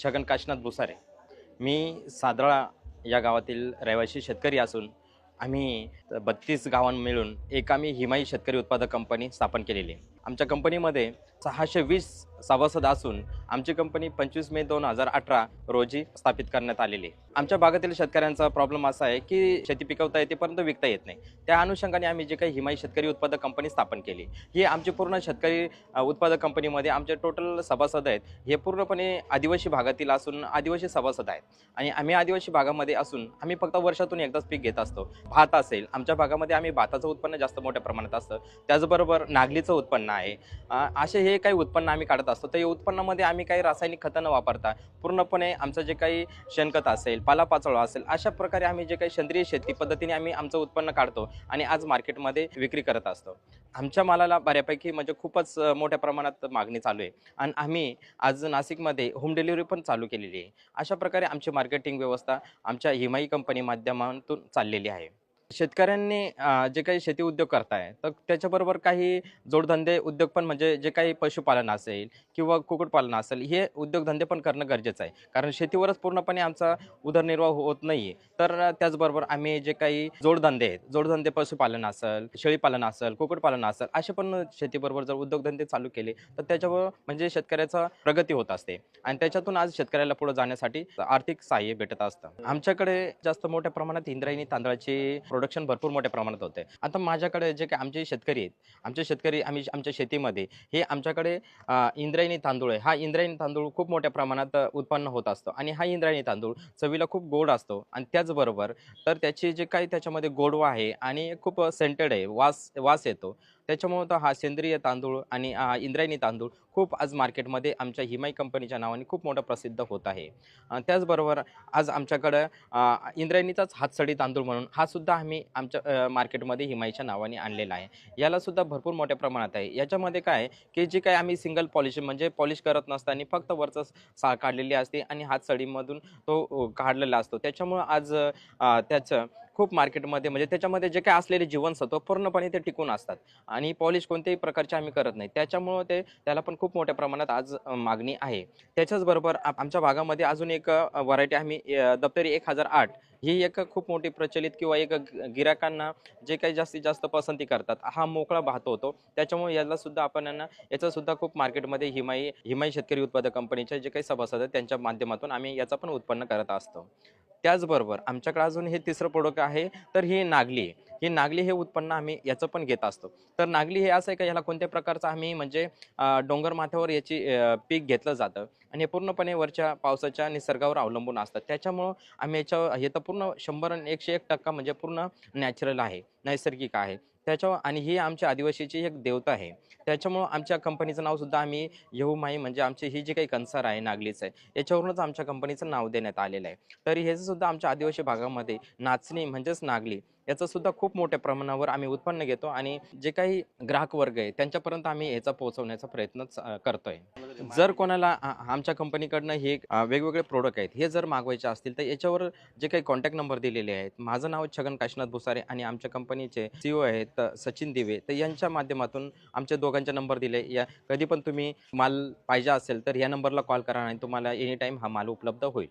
छगन काशीनाथ भुसारे. मी सादळा या गावातील रहिवासी शेतकरी असून आम्ही 32 गावां मिळून एक आम्ही हिमाई शेतकरी उत्पादक कंपनी स्थापन केलेली आहे. आमच्या कंपनीमध्ये 620 सभासद असून आमची कंपनी 25 मे 2018 रोजी स्थापित करण्यात आलेली आहे. आमच्या भागातील शेतकऱ्यांचा प्रॉब्लेम असा आहे की शेती पिकवता येते परंतु विकता येत नाही. त्या अनुषंगाने आम्ही जे काही हिमाई शेतकरी उत्पादक कंपनी स्थापन केली. ही आमची पूर्ण शेतकरी उत्पादक कंपनीमध्ये आमचे टोटल सभासद आहेत हे पूर्णपणे आदिवासी भागातील असून आदिवासी सभासद आहेत. आणि आम्ही आदिवासी भागामध्ये असून आम्ही फक्त वर्षातून एकदाच पीक घेत असतो. भात असेल, आमच्या भागामध्ये आम्ही भाताचं उत्पन्न जास्त मोठ्या प्रमाणात असतं. त्याचबरोबर नागलीचं उत्पन्न आहे. असे हे काही उत्पन्न आम्ही काढत असतो. तर या उत्पन्नामध्ये आम्ही काही रासायनिक खतं न वापरता पूर्णपणे आमचं जे काही शेणखत असेल, पालापाचोळा असेल, अशा प्रकारे आम्ही जे काही सेंद्रिय शेती पद्धतीने आम्ही आमचं उत्पन्न काढतो आणि आज मार्केटमध्ये विक्री करत असतो. आमच्या मालाला बऱ्यापैकी म्हणजे खूपच मोठ्या प्रमाणात मागणी चालू आहे आणि आम्ही आज नाशिकमध्ये होम डिलिव्हरी पण चालू केलेली आहे. अशा प्रकारे आमची मार्केटिंग व्यवस्था आमच्या हिमाई कंपनी माध्यमातून चाललेली आहे. शेतकऱ्यांनी जे काही शेती उद्योग करताय तर त्याच्याबरोबर काही जोडधंदे उद्योग पण म्हणजे जे काही पशुपालन असेल किंवा कुक्कुटपालन असेल हे उद्योगधंदे पण करणं गरजेचं आहे. कारण शेतीवरच पूर्णपणे आमचा उदरनिर्वाह होत नाही आहे. तर त्याचबरोबर आम्ही जे काही जोडधंदे आहेत, जोडधंदे पशुपालन असेल, शेळीपालन असेल, कुक्कुटपालन असेल, असे पण शेतीबरोबर जर उद्योगधंदे चालू केले तर त्याच्यावर म्हणजे शेतकऱ्याचा प्रगती होत असते आणि त्याच्यातून आज शेतकऱ्याला पुढे जाण्यासाठी आर्थिक सहाय्य भेटत असतं. आमच्याकडे जास्त मोठ्या प्रमाणात इंद्रायणी तांदळाची प्रोडक्शन भरपूर मोठ्या प्रमाणात होते. आता माझ्याकडे जे काही आमचे शेतकरी आहेत, आमचे शेतकरी आम्ही आमच्या शेतीमध्ये हे आमच्याकडे इंद्रायणी तांदूळ आहे. हा इंद्रायणी तांदूळ खूप मोठ्या प्रमाणात उत्पन्न होत असतो आणि हा इंद्रायणी तांदूळ चवीला खूप गोड असतो आणि त्याचबरोबर तर त्याची जे काही त्याच्यामध्ये गोडवा आहे आणि खूप सेंटेड आहे, वास वास येतो. त्याच्यामुळं तर हा सेंद्रिय तांदूळ आणि इंद्रायणी तांदूळ खूप आज मार्केटमध्ये आमच्या हिमाई कंपनीच्या नावाने खूप मोठं प्रसिद्ध होत आहे. त्याचबरोबर आज आमच्याकडं इंद्रायणीचाच हातसडी तांदूळ म्हणून हा सुद्धा आम्ही आमच्या मार्केटमध्ये हिमाईच्या नावाने आणलेला आहे. याला सुद्धा भरपूर मोठ्या प्रमाणात आहे. याच्यामध्ये काय आहे की जे काही आम्ही सिंगल पॉलिश म्हणजे पॉलिश करत नसताना फक्त वरचं साल काढलेली असते आणि हातसडीमधून तो काढलेला असतो. त्याच्यामुळं आज त्याचं खूप मार्केटमध्ये म्हणजे त्याच्यामध्ये जे काही असलेले जीवनसत्व पूर्णपणे ते टिकून असतात आणि पॉलिश कोणत्याही प्रकारचे आम्ही करत नाही. त्याच्यामुळं त्याला पण खूप मोठ्या प्रमाणात आज मागणी आहे. त्याच्याच बरोबर आमच्या भागामध्ये अजून एक व्हरायटी आम्ही दप्तरी 1008 ही एक खूप मोठी प्रचलित किंवा एक गिराकांना जे काही जास्तीत जास्त पसंती करतात. हा मोकळा भात होतो. त्याच्यामुळे याला सुद्धा आपण याचा सुद्धा खूप मार्केटमध्ये हिमाई शेतकरी उत्पादक कंपनीचे जे काही सभासद आहेत त्यांच्या माध्यमातून आम्ही याचा पण उत्पन्न करत असतो. त्याचबरोबर आमच्याकडे अजून हे तिसरं प्रोडक्ट आहे तर ही नागली आहे. ही नागली हे उत्पन्न आम्ही याचं पण घेत असतो. तर नागली हे असं आहे का याला कोणत्या प्रकारचं आम्ही म्हणजे डोंगर माथ्यावर याची पीक घेतलं जातं आणि हे पूर्णपणे वरच्या पावसाच्या निसर्गावर अवलंबून असतात. त्याच्यामुळं आम्ही हे तर पूर्ण 100 आणि 101% म्हणजे पूर्ण नॅचरल आहे, नैसर्गिक आहे. त्याच्यावर आणि ही आमच्या आदिवासीची एक देवता आहे. त्याच्यामुळं आमच्या कंपनीचं नाव सुद्धा आम्ही येऊमाई म्हणजे आमची ही जी काही कन्सार आहे नागलीचं आहे, याच्यावरूनच आमच्या कंपनीचं नाव देण्यात आलेलं आहे. तर ह्याचं सुद्धा आमच्या आदिवासी भागामध्ये नाचणी म्हणजेच नागली याचं सुद्धा खूप मोठ्या प्रमाणावर आम्ही उत्पन्न घेतो आणि जे काही ग्राहक वर्ग आहे त्यांच्यापर्यंत आम्ही याचा पोहोचवण्याचा प्रयत्न करतोय. जर कोणाला आमच्या कंपनीकडनं हे वेगवेगळे प्रोडक्ट आहेत हे जर मागवायचे असतील तर याच्यावर जे काही कॉन्टॅक्ट नंबर दिलेले आहेत. माझं नाव छगन काशीनाथ भुसारे आणि आमच्या कंपनीचे CEO आहेत सचिन दिवे. तर यांच्या माध्यमातून आमच्या दोघांचे नंबर दिले. या कधी पण तुम्ही माल पाहिजे असेल तर या नंबरला कॉल करा आणि तुम्हाला एनी टाईम हा माल उपलब्ध होईल.